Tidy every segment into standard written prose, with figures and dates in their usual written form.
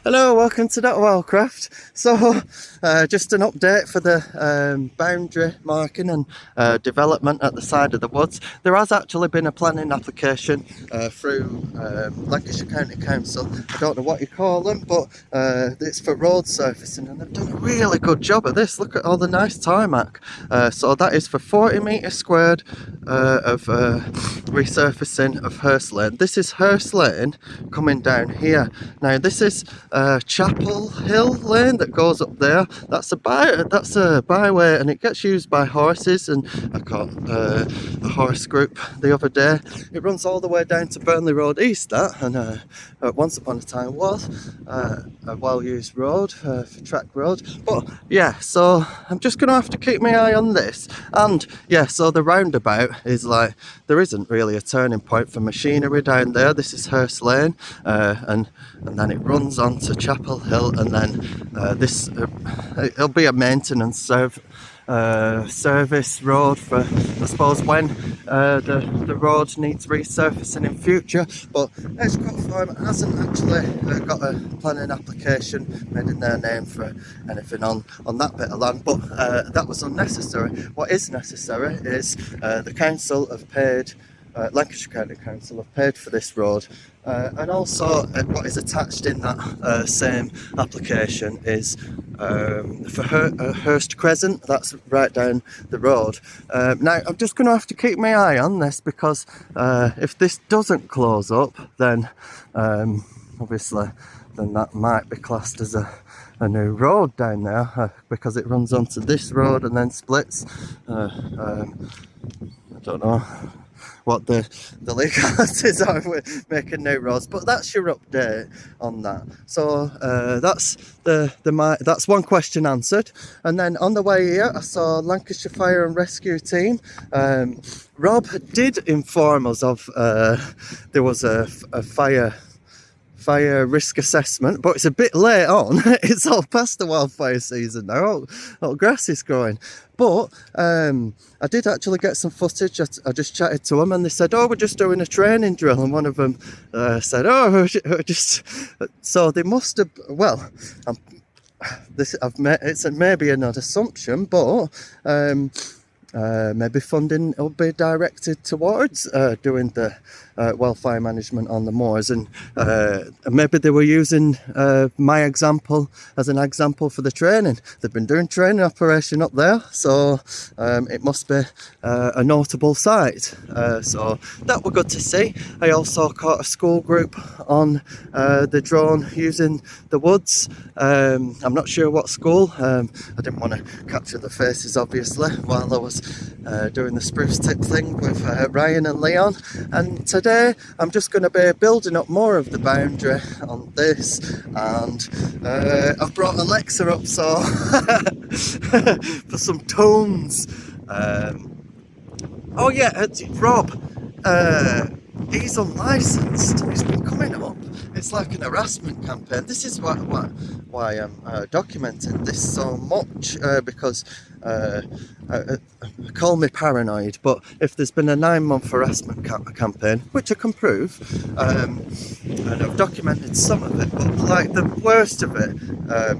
Hello, welcome to that Wildcraft. So, just an update for the boundary marking and development at the side of the woods. There has actually been a planning application through Lancashire County Council. I don't know what you call them, but it's for road surfacing, and they've done a really good job of this. Look at all the nice tarmac. So that is for 40 metres squared of resurfacing of Hurst Lane. This is Hurst Lane coming down here. Now this is Chapel Hill Lane that goes up there. That's a byway, and it gets used by horses, and I caught a horse group the other day. It runs all the way down to Burnley Road East, and once upon a time was a well-used road for track road. But yeah, so I'm just gonna have to keep my eye on this. And yeah, so the roundabout is like, there isn't really a turning point for machinery down there. This is Hurst Lane, and then it runs on to Chapel Hill, and then it'll be a maintenance service road for, I suppose, when the road needs resurfacing in future. But Edgecote Farm hasn't actually got a planning application made in their name for anything on that bit of land, but that was unnecessary. What is necessary is the council have paid, Lancashire County Council have paid for this road, and also what is attached in that same application is for Hurst Crescent. That's right down the road. Now I'm just going to have to keep my eye on this, because if this doesn't close up, then obviously then that might be classed as a new road down there, because it runs onto this road and then splits. I don't know what the legalities are with making new roads, but that's your update on that. So that's that's one question answered. And then on the way here, I saw Lancashire Fire and Rescue Team. Rob did inform us of there was a fire risk assessment, but it's a bit late on. It's all past the wildfire season now. All grass is growing. But I did actually get some footage. I just chatted to them, and they said, "Oh, we're just doing a training drill." And one of them said, "Oh, we're just..." So they must have. Well, it's maybe an assumption, but maybe funding will be directed towards doing the wildfire management on the moors, and maybe they were using my example as an example for the training. They've been doing training operation up there, so it must be a notable site. So that were good to see. I also caught a school group on the drone using the woods. I'm not sure what school. I didn't want to capture the faces, obviously, while I was doing the spruce tip thing with Ryan and Leon. And today I'm just going to be building up more of the boundary on this, and I've brought Alexa up so for some tones. Oh yeah, Rob, he's unlicensed. He's been coming up. It's like an harassment campaign. This is why I'm documenting this so much, because call me paranoid, but if there's been a 9-month harassment campaign, which I can prove, and I've documented some of it, but like the worst of it,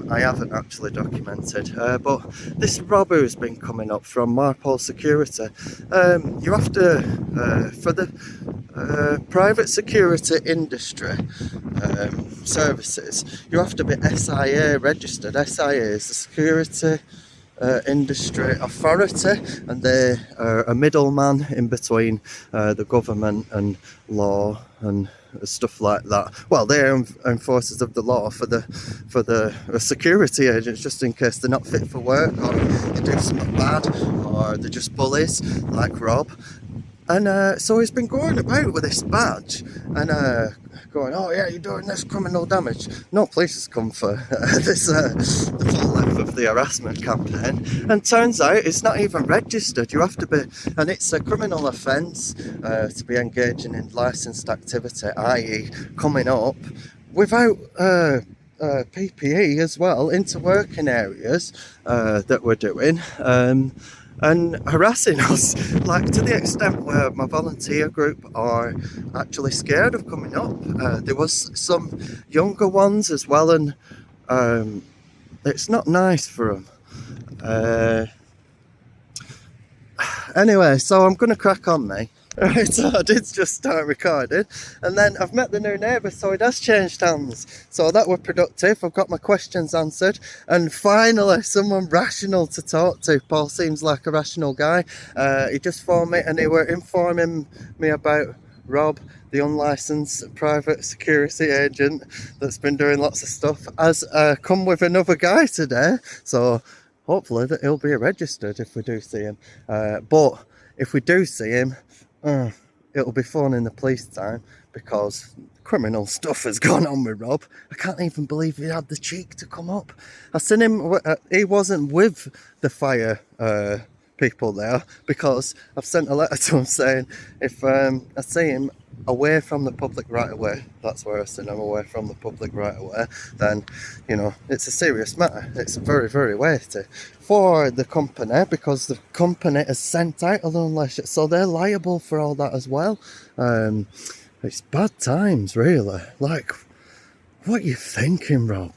I haven't actually documented. But this Rob who's been coming up from Marpole Security, you have to, for the private security industry services, you have to be SIA registered. SIA is the Security Industry Authority, and they are a middleman in between the government and law and stuff like that. Well, they're enforcers of the law for the security agents, just in case they're not fit for work, or they do something bad, or they're just bullies like Rob. And so he's been going about with this badge and going, "Oh yeah, you're doing this criminal damage." No police has come for the full length of the harassment campaign, and turns out it's not even registered. You have to be, and it's a criminal offence to be engaging in licensed activity, i.e. coming up without PPE as well into working areas that we're doing. and harassing us, like to the extent where my volunteer group are actually scared of coming up. There was some younger ones as well, and it's not nice for them. Anyway, so I'm going to crack on, mate. Right, so I did just start recording, and then I've met the new neighbour, so it has changed hands. So that were productive. I've got my questions answered, and finally someone rational to talk to. Paul seems like a rational guy. He just phoned me, and they were informing me about Rob, the unlicensed private security agent that's been doing lots of stuff, has come with another guy today. So hopefully that he'll be registered if we do see him. But if we do see him, it'll be fun in the police time, because criminal stuff has gone on with Rob. I can't even believe he had the cheek to come up. I seen him, he wasn't with the fire people there, because I've sent a letter to him saying if I see him away from the public right away, that's where I send him, away from the public right away, then you know it's a serious matter. It's very, very weighty for the company, because the company has sent out a unlicensed, so they're liable for all that as well. It's bad times, really. Like, what are you thinking, Rob?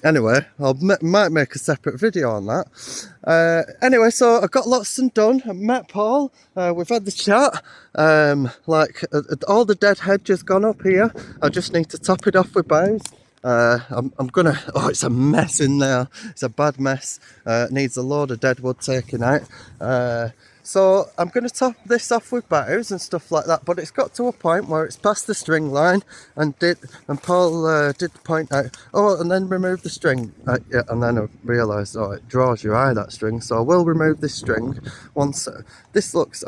Anyway, might make a separate video on that. Anyway, so I got lots done. I met Paul. We've had the chat. All the dead hedges gone up here. I just need to top it off with boughs. I'm gonna. Oh, it's a mess in there. It's a bad mess. Needs a load of dead wood taken out. So I'm going to top this off with boughs and stuff like that, but it's got to a point where it's past the string line, and Paul did point out, oh, and then remove the string. Yeah, and then I realised, oh, it draws your eye, that string, so I will remove this string once this looks,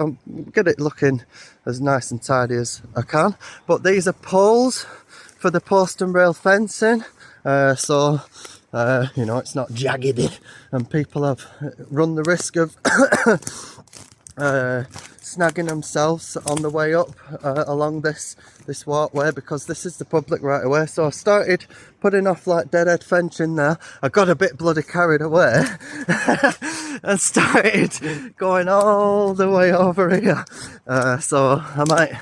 get it looking as nice and tidy as I can. But these are poles for the post and rail fencing, so you know, it's not jaggedy, and people have run the risk of snagging themselves on the way up along this walkway, because this is the public right away. So I started putting off like deadhead fencing there. I got a bit bloody carried away and started going all the way over here. So I might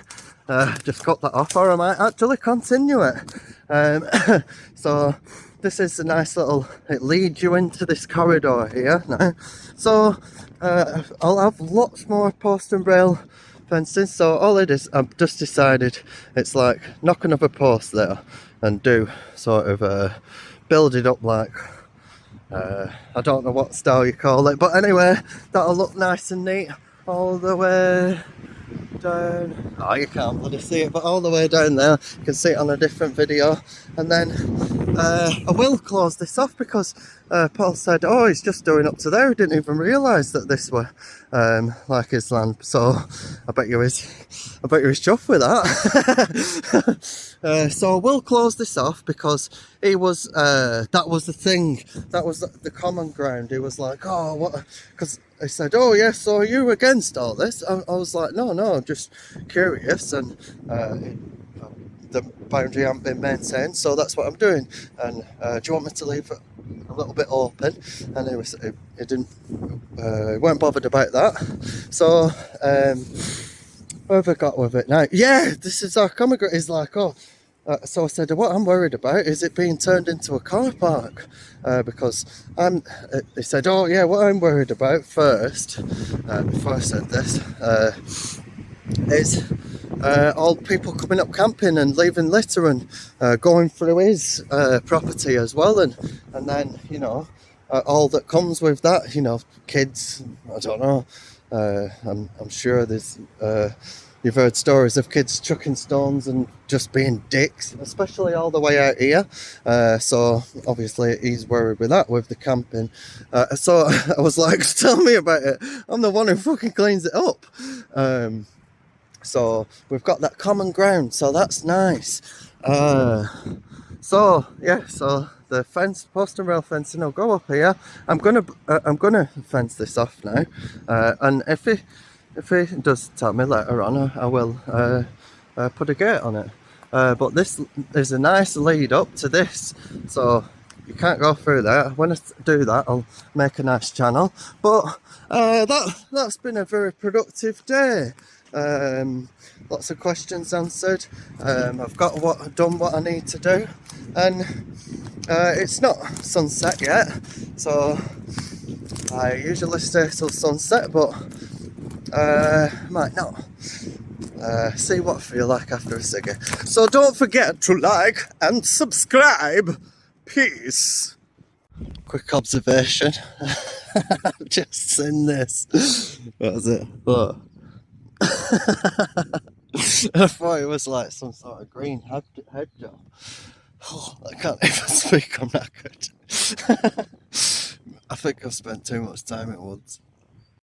just cut that off, or I might actually continue it. So this is a nice little, it leads you into this corridor here now. So I'll have lots more post and rail fencing. So all it is, I've just decided it's like knock another post there and do sort of build it up like, I don't know what style you call it, but anyway, that'll look nice and neat all the way down. Oh, you can't bloody see it, but all the way down there. You can see it on a different video. And then I will close this off, because Paul said, oh, he's just doing up to there. He didn't even realise that this were like his land. So I bet you he's chuffed with that. So we'll close this off, because he was that was the thing, that was the common ground. He was like, oh, what, because he said, oh yes, so are you against all this? I was like, no, I'm just curious, and the boundary hasn't been maintained, so that's what I'm doing. And do you want me to leave it a little bit open? And he didn't, weren't bothered about that. So where have I got with it now? Yeah, this is our common ground. He's like, oh, so I said, what I'm worried about is it being turned into a car park, because he said, oh yeah, what I'm worried about first, before I said this, is all people coming up camping and leaving litter and going through his property as well, and then, you know, all that comes with that, you know, kids, I don't know, I'm sure there's you've heard stories of kids chucking stones and just being dicks, especially all the way out here. So obviously he's worried with that, with the camping. So I was like, tell me about it. I'm the one who fucking cleans it up. So we've got that common ground, so that's nice. So yeah, so the fence, post and rail fencing will go up here. I'm gonna fence this off now, and if he does tell me later on, I will put a gate on it. But this is a nice lead up to this, so you can't go through there. When I do that, I'll make a nice channel. But that's been a very productive day. Lots of questions answered. I've done what I need to do, and it's not sunset yet, so I usually stay till sunset, but might not. See what I feel like after a ciggy. So don't forget to like and subscribe. Peace. Quick observation. I've just seen this. What was it? What? I thought it was like some sort of green head job. Oh, I can't even speak, I'm knackered. I think I've spent too much time in woods.